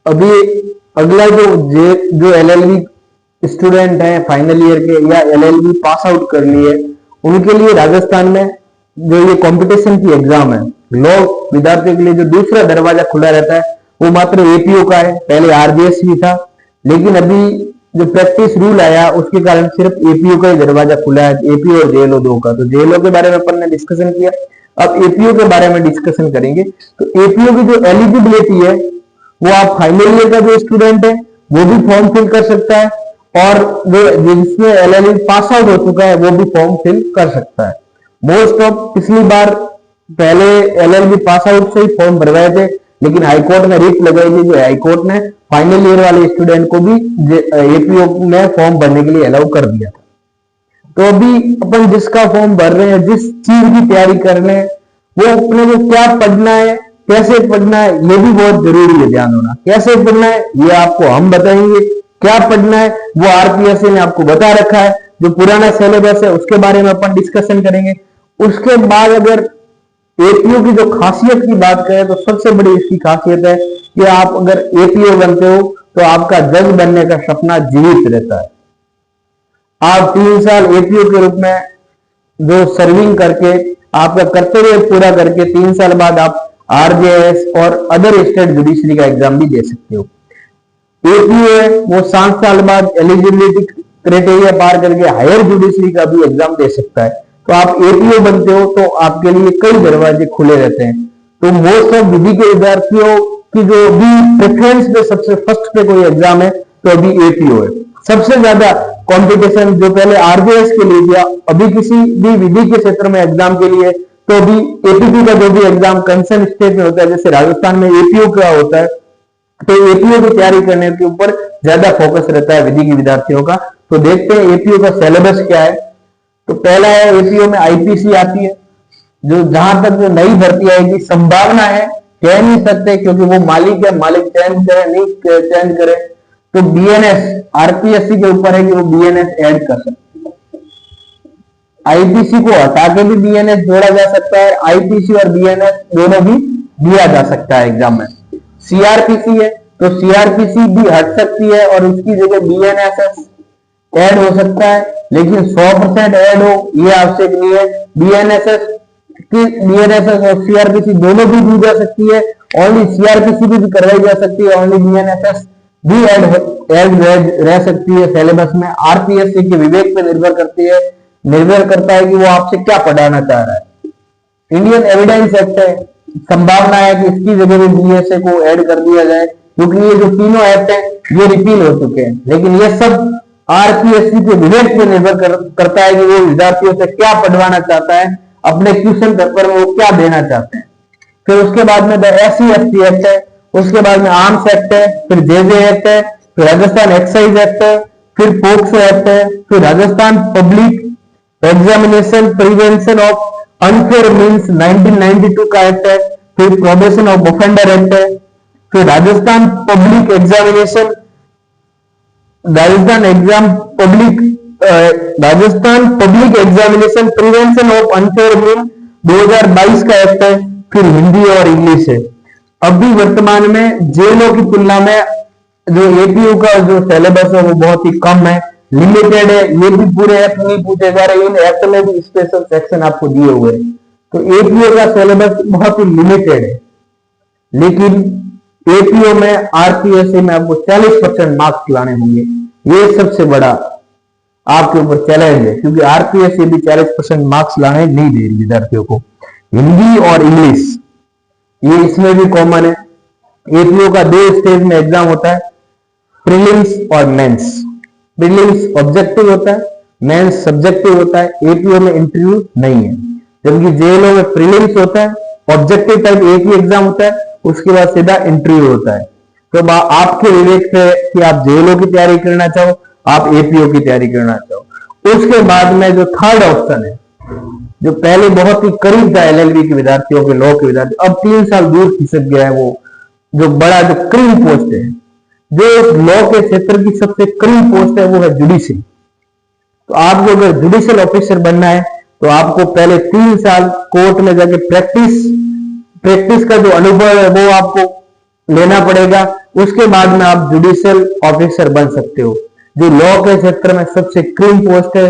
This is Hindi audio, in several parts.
अभी अगला जो एलएलबी स्टूडेंट हैं फाइनल ईयर के या एलएलबी पास आउट कर लिए, उनके लिए राजस्थान में जो ये कंपटीशन की एग्जाम है, लॉ विद्यार्थियों के लिए जो दूसरा दरवाजा खुला रहता है वो मात्र एपीओ का है। पहले आरबीएस भी था, लेकिन अभी जो प्रैक्टिस रूल आया उसके कारण सिर्फ एपीओ का ही दरवाजा खुला है, एपीओ और जेएलओ दो का। तो जेएलओ के बारे में अपन ने डिस्कशन किया, अब एपीओ के बारे में डिस्कशन करेंगे। तो एपीओ की जो एलिजिबिलिटी है वो आप फाइनल ईयर का जो स्टूडेंट है वो भी फॉर्म फिल कर सकता है, और जो जिसमें एलएलबी पास आउट हो चुका है वो भी फॉर्म फिल कर सकता है। मोस्ट ऑफ पिछली बार पहले एलएलबी पास आउट से ही फॉर्म भरवाए थे, लेकिन हाईकोर्ट ने रिट लगाई थी, जो हाईकोर्ट ने फाइनल ईयर वाले स्टूडेंट को भी एपीओ में फॉर्म भरने के लिए अलाउ कर दिया था। तो अभी अपन जिसका फॉर्म भर रहे हैं, जिस चीज की तैयारी कर रहे हैं, वो अपने को क्या पढ़ना है, कैसे पढ़ना है, ये भी बहुत जरूरी है ध्यान होना। कैसे पढ़ना है ये आपको हम बताएंगे, क्या पढ़ना है वो आरपीएससी ने आपको बता रखा है। जो पुराना सिलेबस है उसके बारे में अपन डिस्कशन करेंगे। उसके बाद अगर एपीओ की जो खासियत की बात करें तो सबसे बड़ी इसकी खासियत है कि आप अगर एपीओ बनते हो तो आपका जज बनने का सपना जीवित रहता है। आप 3 साल एपीओ के रूप में जो सर्विंग करके आपका कर्तव्य पूरा करके 3 साल बाद आप आरजेएस और अदर स्टेट जुडिशरी का एग्जाम भी दे सकते हो। एपीओ है वो 7 साल बाद एलिजिबिलिटी क्राइटेरिया पार करके हायर जुडिशरी का भी एग्जाम दे सकता है। तो आप एपीओ बनते हो तो आपके लिए कई दरवाजे खुले रहते हैं। तो मोस्ट ऑफ विधि के विद्यार्थियों की जो भी प्रेफरेंस पे सबसे फर्स्ट पे कोई एग्जाम है तो अभी एपीओ है। सबसे ज्यादा कंपटीशन जो पहले आरबीएस के लिए दिया, अभी किसी भी विधि के क्षेत्र में एग्जाम के लिए तो अभी एपीपी का जो भी एग्जाम कंसर्न स्टेट में होता है, जैसे राजस्थान में एपीओ का होता है, तो एपीओ की तैयारी करने के ऊपर ज्यादा फोकस रहता है विधि के विद्यार्थियों का। तो देखते हैं एपीओ का सिलेबस क्या है। तो पहला है एपीओ में आईपीसी आती है, जो जहां तक जो नई भर्ती आएगी संभावना है, कह नहीं सकते क्योंकि वो मालिक है, मालिक चेंज करे नहीं चेंज करे। तो बीएनएस आरपीएससी के ऊपर है कि वो बीएनएस ऐड कर सकते हैं। आईपीसी को हटा के भी बीएनएस जोड़ा जा सकता है, आईपीसी और बीएनएस दोनों भी दिया जा सकता है एग्जाम में। सीआरपीसी है तो सीआरपीसी भी हट सकती है और उसकी जगह बीएनएसएस ऐड हो सकता है, लेकिन 100% ऐड हो ये आवश्यक नहीं है। बीएनएसएस और सीआरपीसी दोनों भी दी जा सकती है, ओनली सीआरपीसी भी करवाई जा सकती है, ओनली बीएनएसएस भी ऐड रह सकती है सिलेबस में। आरपीएससी के विवेक पे निर्भर करती है, निर्भर करता है कि वो आपसे क्या पढ़ाना चाह रहा है। इंडियन एविडेंस एक्ट है, संभावना है कि इसकी जगह में बीएसए को ऐड कर दिया जाए, क्योंकि ये जो तीनों एक्ट है ये रिपील हो चुके हैं। लेकिन ये सब आरपीएससी के विवेक पर निर्भर करता है कि वो विद्यार्थियों से क्या पढ़वाना चाहता है, अपने क्वेश्चन पेपर में वो क्या देना चाहते हैं। फिर उसके बाद में द SC/ST एक्ट है, उसके बाद में आर्म्स एक्ट है, फिर जेजे एक्ट है, फिर राजस्थान एक्साइज एक्ट है, फिर पोक्सो एक्ट है, फिर Rajasthan public examination prevention of unfair means 1992 का एक्ट है, फिर प्रोबेशन ऑफ ऑफेंडर एक्ट है, फिर Rajasthan public examination prevention of unfair mean 2022 का एक्ट है, फिर हिंदी और इंग्लिश है। अभी वर्तमान में जेएलओ की तुलना में जो एपीओ का जो सिलेबस है वो बहुत ही कम है, लिमिटेड है। ये भी पूरे एक्ट नहीं पूछे जा रहे, इन एक्ट में भी स्पेशल सेक्शन आपको दिए हुए हैं। तो एपीओ का सिलेबस बहुत ही लिमिटेड है, लेकिन एपीओ में आरपीएससी में आपको 40% मार्क्स लाने होंगे। ये सबसे बड़ा आपके ऊपर चैलेंज है, क्योंकि आरपीएससी भी 40% मार्क्स लाने नहीं दे रही विद्यार्थियों को। हिंदी और इंग्लिश ये इसमें भी कॉमन है। एपीओ का 2 स्टेज में एग्जाम होता है, प्रीलिम्स और मेंस। प्रीलिम्स ऑब्जेक्टिव होता है, मेंस सब्जेक्टिव होता है। एपीओ में इंटरव्यू नहीं है, जबकि जेएलओ में प्रीलिम्स होता है, ऑब्जेक्टिव टाइप एक ही एग्जाम होता है, उसके बाद सीधा इंटरव्यू होता है। तो आपके विवेक से कि आप जेएलओ की तैयारी करना चाहो, आप एपीओ की तैयारी करना चाहो। उसके बाद में जो थर्ड ऑप्शन है, जो पहले बहुत ही करीब था एलएलबी के विद्यार्थियों के, लॉ के विद्यार्थी, अब 3 साल दूर खिसक गया है। वो जो बड़ा जो क्रीम पोस्ट है, जो लॉ के क्षेत्र की सबसे क्रीम पोस्ट है, वो है जुडिशरी। तो आपको अगर जुडिशियल ऑफिसर बनना है तो आपको पहले 3 साल कोर्ट में जाके प्रैक्टिस का जो अनुभव है वो आपको लेना पड़ेगा। उसके बाद में आप जुडिशियल ऑफिसर बन सकते हो, जो लॉ के क्षेत्र में सबसे क्रीम पोस्ट है।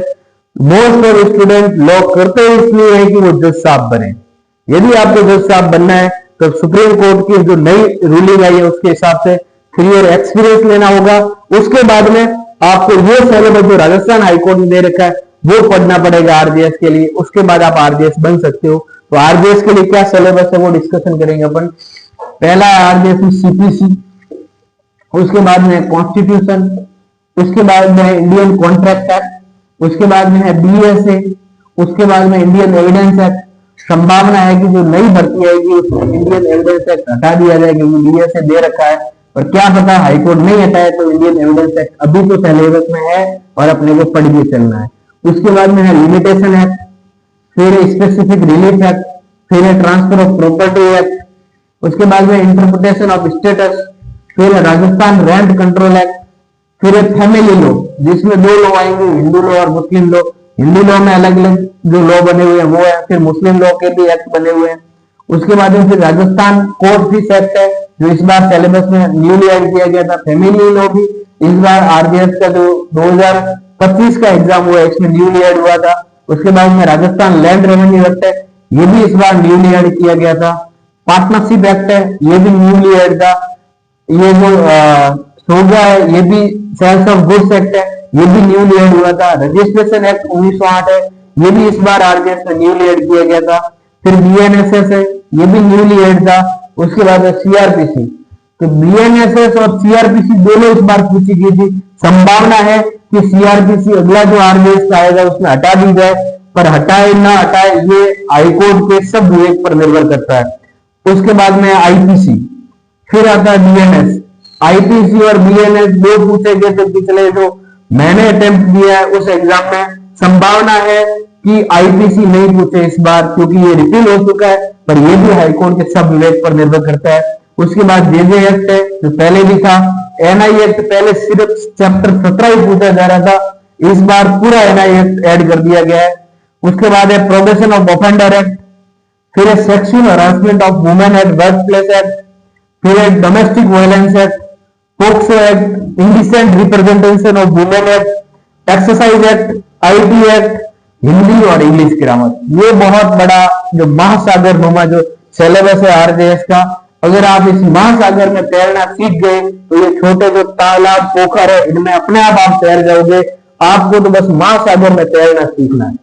मोस्ट ऑफ स्टूडेंट लॉ करते ही इसलिए है कि वो जज साहब बने। यदि आपको जज साहब बनना है तो सुप्रीम कोर्ट की जो नई रूलिंग आई है उसके हिसाब से 3 ईयर एक्सपीरियंस लेना होगा। उसके बाद में आपको ये सिलेबस जो राजस्थान हाईकोर्ट ने दे रखा है वो पढ़ना पड़ेगा आरजेएस के लिए। उसके बाद आप आरजेएस बन सकते हो। तो आरजेएस के लिए क्या सिलेबस है वो डिस्कशन करेंगे अपन। पहला है आरजेएस में सीपीसी, उसके बाद में कॉन्स्टिट्यूशन, उसके बाद में इंडियन कॉन्ट्रैक्ट एक्ट, उसके बाद में है बीएसए, उसके बाद में इंडियन एविडेंस एक्ट। संभावना है कि जो नई भर्ती आएगी उसमें इंडियन एविडेंस एक्ट हटा दिया जाए क्योंकि बीएसए दे रखा है, और क्या पता हाईकोर्ट नहीं हटाए तो इंडियन एविडेंस एक्ट अभी तो सिलेबस में है और अपने को पढ़ के चलना है। उसके बाद में है लिमिटेशन एक्ट, फिर स्पेसिफिक रिलीफ एक्ट, फिर है ट्रांसफर ऑफ प्रॉपर्टी एक्ट, उसके बाद में इंटरप्रिटेशन ऑफ स्टेटस, फिर है राजस्थान रेंट कंट्रोल एक्ट, फिर है फैमिली लॉ जिसमें 2 लॉ आएंगे, हिंदू लॉ और मुस्लिम लॉ। हिंदू लॉ में अलग अलग जो लॉ बने हुए हैं वो है, फिर मुस्लिम लॉ के भी एक्ट बने हुए हैं। उसके बाद में फिर राजस्थान कोर्ट फीस एक्ट है जो इस बार सिलेबस में न्यूली ऐड किया गया था। फैमिली लॉ भी इस बार आरजेएस का जो 2025 का एग्जाम हुआ है इसमें न्यूली ऐड हुआ था। उसके बाद में राजस्थान लैंड रेवेन्यू एक्ट है, ये भी इस बार न्यूली ऐड किया गया था। पार्टनरशिप एक्ट है, ये भी न्यूली ऐड था। ये जो सोगा है ये भी सेल्स ऑफ गुड्स एक्ट है, ये भी न्यूली ऐड हुआ था। रजिस्ट्रेशन एक्ट 1908 है, ये भी इस बार आरजेएस में न्यूली ऐड किया गया था। फिर बीएनएसएस है, ये भी न्यूली ऐड था। उसके बाद सीआरपीसी, तो बीएनएसएस और सीआरपीसी दोनों इस बार पूछी गई थी। संभावना है कि सीआरपीसी अगला जो आरजेएस का आएगा उसमें हटा दी जाए, पर हटाए ना हटाए ये हाईकोर्ट के सब विवेक पर निर्भर करता है। उसके बाद में आईपीसी, फिर आता है बीएनएस। आईपीसी और बीएनएस दो पूछे गए थे पिछले जो मैंने अटेम्प्ट दिया है उस एग्जाम में। संभावना है कि आईपीसी नहीं पूछे इस बार क्योंकि ये रिपील हो चुका है, पर ये भी हाईकोर्ट के सब विवेक पर निर्भर करता है। उसके बाद जेजे एक्ट है जो पहले भी था। एनआई एक्ट पहले सिर्फ चैप्टर 17 ही पूछा जा रहा था, इस बार पूरा एनआई एक्ट ऐड कर दिया गया है। उसके बाद है प्रोबेशन ऑफ ऑफेंडर एक्ट, फिर है sexual harassment of women at work place act, फिर है domestic violence act, POCSO act, indecent representation of women act, exercise act, IT act, Hindi और इंग्लिश ग्रामर। ये बहुत बड़ा जो महासागर नुमा जो सिलेबस है आरजेएस का, अगर आप इस महासागर में तैरना सीख गए तो ये छोटे जो तालाब पोखर है इनमें अपने आप तैर जाओगे। आपको तो बस महासागर में तैरना सीखना है।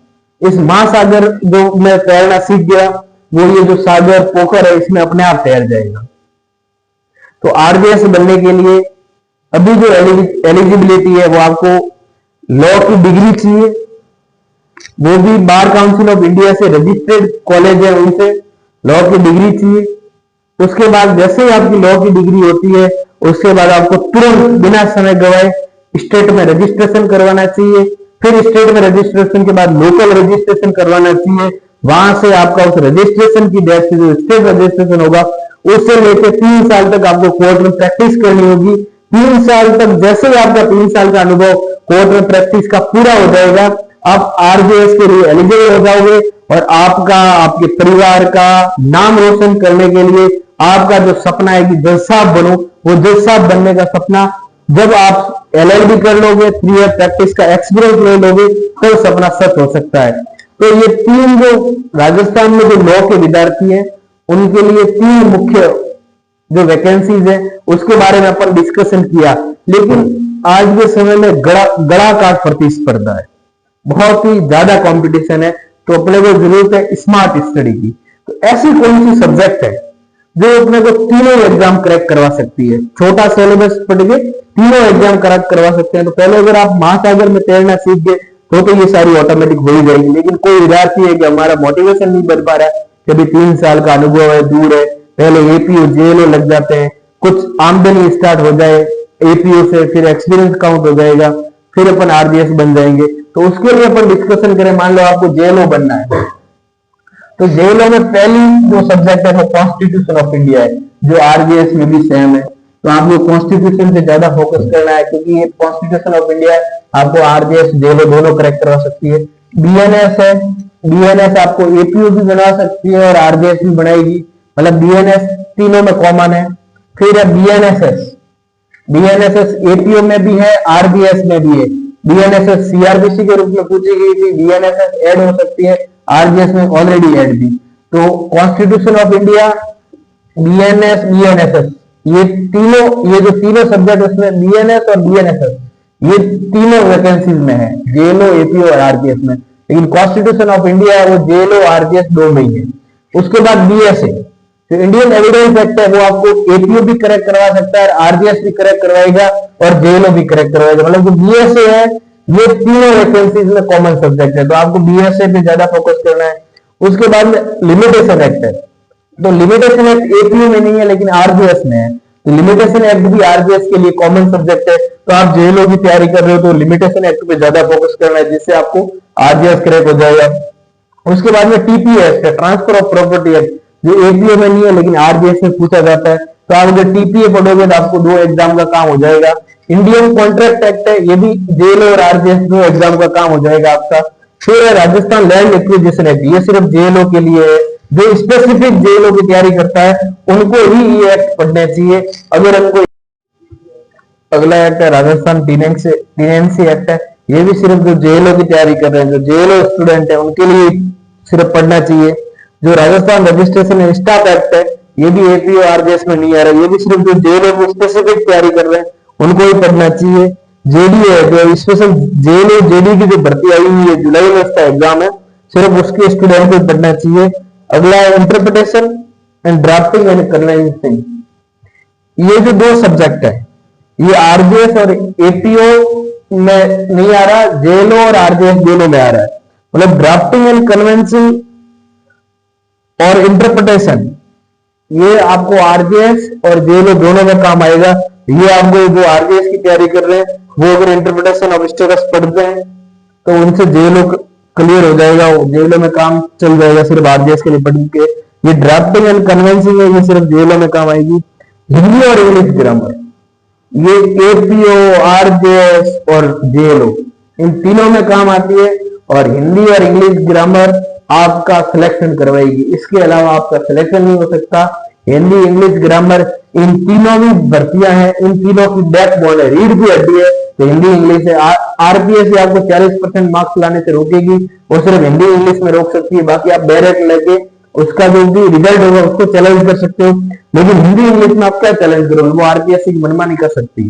इस महासागर जो में तैरना सीख गया वो ये जो सागर पोखर है इसमें अपने आप तैर जाएगा। तो आरजेएस बनने के लिए अभी जो एलिजिबिलिटी है वो आपको लॉ की डिग्री चाहिए, वो भी बार काउंसिल ऑफ इंडिया से रजिस्टर्ड कॉलेज है उनसे लॉ की डिग्री चाहिए। उसके बाद जैसे ही आपकी लॉ की डिग्री होती है उसके बाद आपको तुरंत बिना समय गवाए स्टेट में रजिस्ट्रेशन करवाना चाहिए। फिर स्टेट में रजिस्ट्रेशन के बाद लोकल रजिस्ट्रेशन करवाना चाहिए। वहां से आपका उस रजिस्ट्रेशन की डेट से जो स्टेट रजिस्ट्रेशन होगा उससे लेकर 3 साल तक आपको कोर्ट में प्रैक्टिस करनी होगी। 3 साल तक जैसे ही आपका 3 साल का अनुभव कोर्ट में प्रैक्टिस का पूरा हो जाएगा आप आरजेएस के लिए एलिजिबल हो जाओगे और आपका आपके परिवार का नाम रोशन करने के लिए आपका जो सपना है कि जज साहब बनो, वो जज साहब बनने का सपना जब आप एलएलबी कर लोगे, 3 ईयर प्रैक्टिस का एक्सपीरियंस ले लोगे तो सपना सच हो सकता है। तो ये 3 जो राजस्थान में जो लॉ के विद्यार्थी हैं उनके लिए 3 मुख्य जो वैकेंसीज है उसके बारे में अपन डिस्कशन किया। लेकिन आज के समय में गड़ाकाट प्रतिस्पर्धा है, बहुत ही ज्यादा कंपटीशन है, तो अपने को जरूरत है स्मार्ट स्टडी की। तो ऐसी कौन सी सब्जेक्ट है जो अपने को तीनों एग्जाम क्रैक करवा सकती है, छोटा सिलेबस पढ़ के तीनों एग्जाम क्रैक करवा सकते हैं। तो पहले अगर आप महासागर में तैरना सीख गए तो ये सारी ऑटोमेटिक हो ही जाएगी। लेकिन कोई विद्यार्थी है कि हमारा मोटिवेशन नहीं बन पा रहा है, कभी 3 साल का अनुभव है, दूर है, पहले एपीओ जेएलओ लग जाते हैं, कुछ आमदनी स्टार्ट हो जाए एपीओ से, फिर एक्सपीरियंस काउंट हो जाएगा, फिर अपन आरजीएस बन जाएंगे। तो उसके लिए अपन डिस्कशन करें। मान लो आपको जेएलओ बनना है तो जेएलओ में पहली जो सब्जेक्ट है वो कॉन्स्टिट्यूशन ऑफ इंडिया है जो आरजीएस में भी सेम है। तो आपको कॉन्स्टिट्यूशन से ज्यादा फोकस करना है क्योंकि ये कॉन्स्टिट्यूशन ऑफ इंडिया आपको आरजीएस जेएलओ दोनों करेक्ट करवा सकती है। बीएनएस है, बीएनएस आपको एपीओ भी बना सकती है और आरजीएस भी बनाएगी, मतलब बीएनएस तीनों में कॉमन है। फिर है बीएनएसएस। बीएनएसएस एपीओ में भी है, आरबीएस में भी है। बीएनएसएस सीआरबीसी के रूप में पूछी गई थी, बीएनएसएस ऐड हो सकती है, आरबीएस में ऑलरेडी ऐड थी। तो constitution of India, BNS, BNSS, ये जो तीनों सब्जेक्ट उसमें बीएनएस और बीएनएसएस ये तीनों वैकेंसीज में है, जेएलओ, एपीओ और आरबीएस में। लेकिन कॉन्स्टिट्यूशन ऑफ इंडिया है वो जेएलओ, आरबीएस दो में ही है। उसके बाद बीएसए, जो इंडियन एविडेंस एक्ट है वो आपको एपीओ भी करेक्ट करवा सकता है, आरबीएस भी करेक्ट करवाएगा और जेएलओ भी करेक्ट करवाएगा। मतलब जो बीएसए है ये तीनों वैकेंसीज में कॉमन सब्जेक्ट है, तो आपको बीएसए पे ज्यादा फोकस करना है। उसके बाद में लिमिटेशन एक्ट है, तो लिमिटेशन एक्ट एपीओ में नहीं है लेकिन आरबीएस में है, तो लिमिटेशन एक्ट भी आरबीएस के लिए कॉमन सब्जेक्ट है। तो आप जेएलओ की तैयारी कर रहे हो तो लिमिटेशन एक्ट पे ज्यादा फोकस करना है, जिससे आपको आरबीएस क्रैक हो जाएगा। उसके बाद में टीपीएस है, ट्रांसफर ऑफ प्रॉपर्टी एक्ट, जो एपीओ में नहीं है लेकिन आरबीएस में पूछा जाता है। तो आप अगर टीपीए पढ़ोगे तो आपको दो एग्जाम का काम हो जाएगा। इंडियन कॉन्ट्रैक्ट एक्ट है, ये भी जेएलओ और आरबीएस दो एग्जाम का काम हो जाएगा आपका। फिर है राजस्थान लैंड एक्विजिशन एक्ट, ये सिर्फ जेएलओ के लिए है। जो स्पेसिफिक जेएलओ की तैयारी करता है उनको ही ये एक्ट पढ़ना चाहिए। अगर उनको अगला एक्ट है राजस्थान टीनेंसी एक्ट है, ये भी सिर्फ जो जेएलओ की तैयारी कर रहे हैं, जो जेएलओ स्टूडेंट है उनके लिए सिर्फ पढ़ना चाहिए। जो Rajasthan registration and staff act है, ये भी एपीओ आरबीएस में नहीं आ रहा, ये भी सिर्फ जो जेएलओ की स्पेसिफिक तैयारी कर रहे हैं उनको ही पढ़ना चाहिए। जेडी है, जो स्पेशल जेएलओ जेडी की जो भर्ती आई हुई है, जुलाई में इसका एग्जाम है, सिर्फ उसके स्टूडेंट को पढ़ना चाहिए। अगला है interpretation and drafting and convincing, ये जो दो सब्जेक्ट है ये आरबीएस और एपीओ में नहीं आ रहा, जेएलओ और आरबीएस दोनों में आ रहा है। मतलब ड्राफ्टिंग एंड कन्वेंसिंग और इंटरप्रिटेशन ये आपको आरबीएस और जेएलओ दोनों में काम आएगा। ये आपको जो आरबीएस की तैयारी कर रहे हैं वो अगर इंटरप्रिटेशन ऑफ स्टेटस पढ़ते हैं तो उनसे जेएलओ क्लियर हो जाएगा, जेएलओ में काम चल जाएगा सिर्फ आरबीएस के लिए पढ़ के। ये ड्राफ्टिंग एंड कन्वेंसिंग है, ये सिर्फ जेएलओ में काम आएगी। हिंदी और इंग्लिश ग्रामर, ये एपीओ, आरबीएस और जेएलओ इन तीनों में काम आती है, और हिंदी और इंग्लिश ग्रामर आपका सिलेक्शन करवाएगी। इसके अलावा आपका सिलेक्शन नहीं हो सकता। हिंदी, इंग्लिश, ग्रामर इन तीनों भी भर्तियां हैं, इन तीनों की बैकबोन है, रीढ़ की हड्डी है। तो हिंदी इंग्लिश है। आरबीएस से आपको 40% मार्क्स लाने से रोकेगी, वो सिर्फ हिंदी इंग्लिश में रोक सकती है। बाकी आप डायरेक्ट लेके उसका जो भी रिजल्ट होगा उसको चैलेंज कर सकते हो, लेकिन हिंदी इंग्लिश में आप क्या चैलेंज करोगे, वो आरबीएस की मनमानी कर सकती है।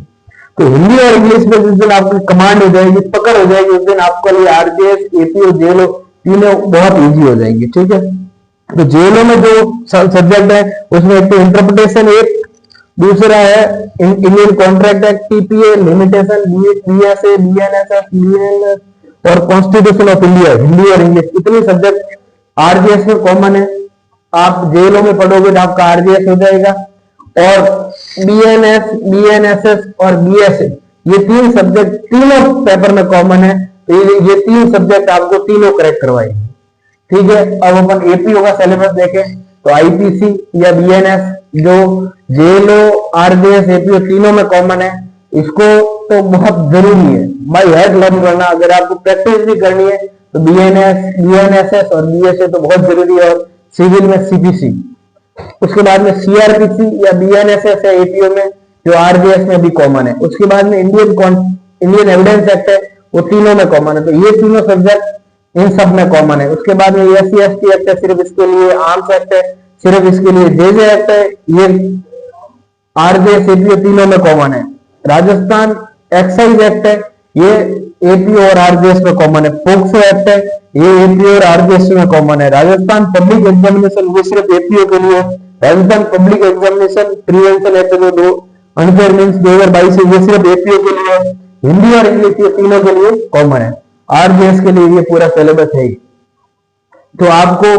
तो हिंदी और इंग्लिश में जिस दिन आपकी कमांड हो जाएगी, पकड़ हो जाएगी, उस दिन आपके लिए आरबीएस, एपीओ, जेएलओ तीनों बहुत इजी हो जाएंगे। ठीक है, तो जेएलओ में जो सब्जेक्ट है उसमें एक तो इंटरप्रिटेशन एक, दूसरा है Indian contract act, TPA, limitation, BSA, BNSS, BNS और कॉन्स्टिट्यूशन ऑफ इंडिया, हिंदी और इंग्लिश। इतने सब्जेक्ट आरबीएस में कॉमन है। आप जेएलओ में पढ़ोगे तो आपका आरबीएस हो जाएगा, और बीएनएस, बीएनएसएस और बीएसए ये तीन सब्जेक्ट तीनों पेपर में कॉमन है। तो ये तीन सब्जेक्ट आपको तीनों करेक्ट करवाएंगे। ठीक है, अब अपन एपीओ का सिलेबस देखें तो आईपीसी या बीएनएस जो जेएलओ, आरबीएस, एपीओ तीनों में कॉमन है, इसको तो बहुत जरूरी है बाय हार्ट लर्न करना। अगर आपको प्रैक्टिस भी करनी है तो बीएनएस, बीएनएसएस और बीएसए तो बहुत जरूरी है, और सिविल में सीपीसी। उसके बाद में सीआरपीसी या बीएनएसएस है एपीओ में, जो आरबीएस में भी कॉमन है। उसके बाद में इंडियन एविडेंस एक्ट है, वो तीनों में कॉमन है। तो ये तीनों सब्जेक्ट इन सब में कॉमन है। उसके बाद में एससी एसटी एक्ट है, सिर्फ इसके लिए आर्म्स एक्ट है, सिर्फ इसके लिए जेजे एक्ट है, ये आरबीएस, एपीओ तीनों में कॉमन है। राजस्थान एक्साइज एक्ट है, ये एपीओ और आरबीएस में कॉमन है। पोक्सो एक्ट है, ये एपीओ और आरबीएस में कॉमन है। राजस्थान पब्लिक एग्जामिनेशन, ये सिर्फ एपीओ के लिए। Rajasthan public examination prevention act जो 2022 है, ये सिर्फ एपीओ के लिए है। हिंदी और इंग्लिश ये तीनों के लिए कॉमन है। आरबीएस के लिए ये पूरा सिलेबस है। तो आपको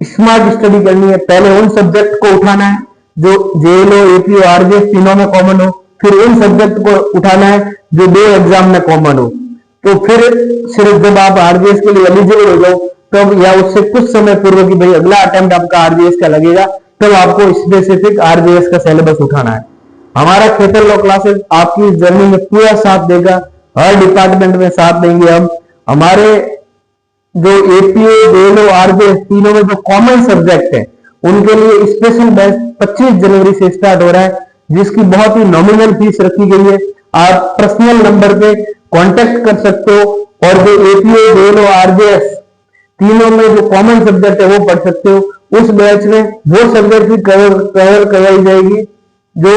स्मार्ट स्टडी करनी है। पहले उन सब्जेक्ट को उठाना है जो जेएलओ, एपीओ, आरबीएस तीनों में कॉमन हो, फिर उन सब्जेक्ट को उठाना है जो दो एग्जाम में कॉमन हो। तो फिर सिर्फ जब आप आरबीएस के लिए एलिजिबल हो जाओ तब, या उससे कुछ समय पूर्व की भाई अगला अटेम्प्ट आपका आरबीएस का लगेगा, तब आपको स्पेसिफिक आरबीएस का सिलेबस उठाना है। हमारा खेतर लॉ क्लासेस आपकी जर्नी में पूरा साथ देगा, हर डिपार्टमेंट में साथ देंगे हम। हमारे जो एपीओ, जेएलओ, आरबीएस तीनों में जो कॉमन सब्जेक्ट है उनके लिए स्पेशल बैच 25 जनवरी से स्टार्ट हो रहा है, जिसकी बहुत ही नॉमिनल फीस रखी गई है। आप पर्सनल नंबर पे कांटेक्ट कर सकते हो और जो एपीओ, जेएलओ, आरजेएस तीनों में जो कॉमन सब्जेक्ट है वो पढ़ सकते हो। उस बैच में वो सब्जेक्ट भी कवर करवाई जाएगी जो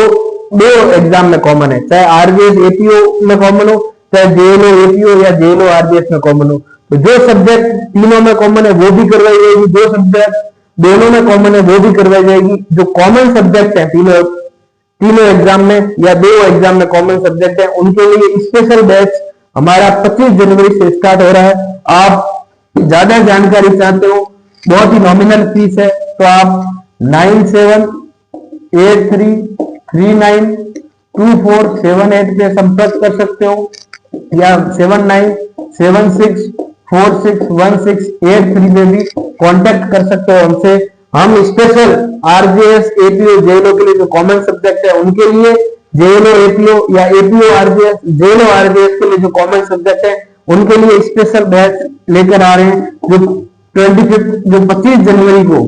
दो एग्जाम में कॉमन है, चाहे आरजेएस एपीओ में कॉमन हो, चाहे जेएलओ एपीओ या जेएलओ आरजेएस में कॉमन हो। तो जो सब्जेक्ट तीनों में कॉमन है वो भी करवाई जाएगी, जो सब्जेक्ट दोनों में कॉमन है वो भी करवाई जाएगी। जो कॉमन सब्जेक्ट है तीनों एग्जाम में या दो एग्जाम में कॉमन सब्जेक्ट है, उनके लिए स्पेशल बैच हमारा 25 जनवरी से स्टार्ट हो रहा है। आप ज्यादा जानकारी चाहते हो, बहुत ही नॉमिनल फीस है, तो आप 9783392478 पे संपर्क कर सकते हो या 7976461683 पे भी कांटेक्ट कर सकते हो हमसे। हम स्पेशल आरजेएस, एपीओ, जेएलओ के लिए जो कॉमन सब्जेक्ट है उनके लिए, जेएलओ एपीओ या एपीओ आरजेएस, जेएलओ आरजेएस के लिए जो कॉमन सब्जेक्ट है उनके लिए स्पेशल बैच लेकर आ रहे हैं, जो 25 जनवरी को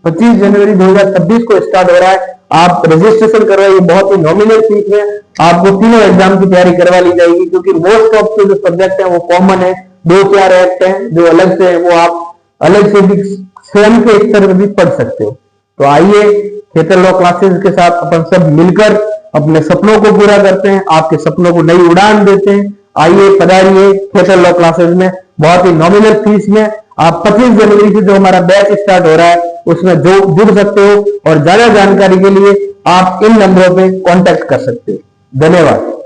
25 जनवरी 2026 को स्टार्ट हो रहा है। आप रजिस्ट्रेशन करवाइए, बहुत ही नॉमिनल फीस में आपको तीनों एग्जाम की तैयारी करवा ली जाएगी, क्योंकि मोस्ट ऑफ के जो सब्जेक्ट है वो कॉमन है, 2-4 एक्ट हैं जो अलग से है, वो आप अलग से भी स्वयं के स्तर पर भी पढ़ सकते हो। तो आइए थिएटर लॉ क्लासेस के साथ अपन सब मिलकर अपने सपनों को पूरा करते हैं, आपके सपनों को नई उड़ान देते हैं। आइए पधारिए थिएटर लॉ क्लासेस में, बहुत ही नॉमिनल फीस में आप 25 जनवरी से जो हमारा बैच स्टार्ट हो रहा है उसमें जो जुड़ सकते हो, और ज्यादा जानकारी के लिए आप इन नंबरों पे कांटेक्ट कर सकते हो। धन्यवाद।